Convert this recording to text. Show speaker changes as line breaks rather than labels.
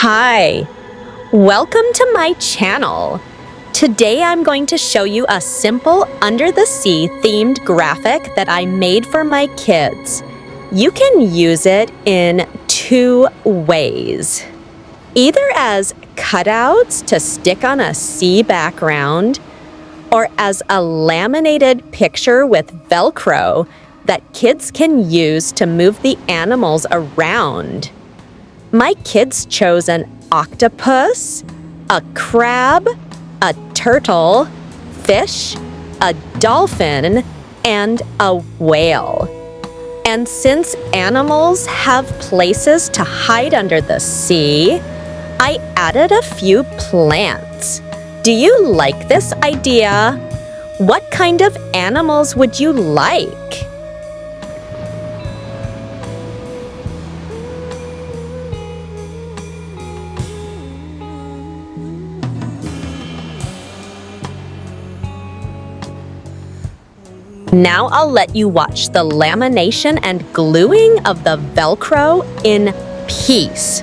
Hi, welcome to my channel. Today I'm going to show you a simple under the sea themed graphic that I made for my kids. You can use it in two ways. Either as cutouts to stick on a sea background, or as a laminated picture with Velcro that kids can use to move the animals around. My kids chose an octopus, a crab, a turtle, fish, a dolphin, and a whale. And since animals have places to hide under the sea, I added a few plants. Do you like this idea? What kind of animals would you like? Now I'll let you watch the lamination and gluing of the Velcro in peace.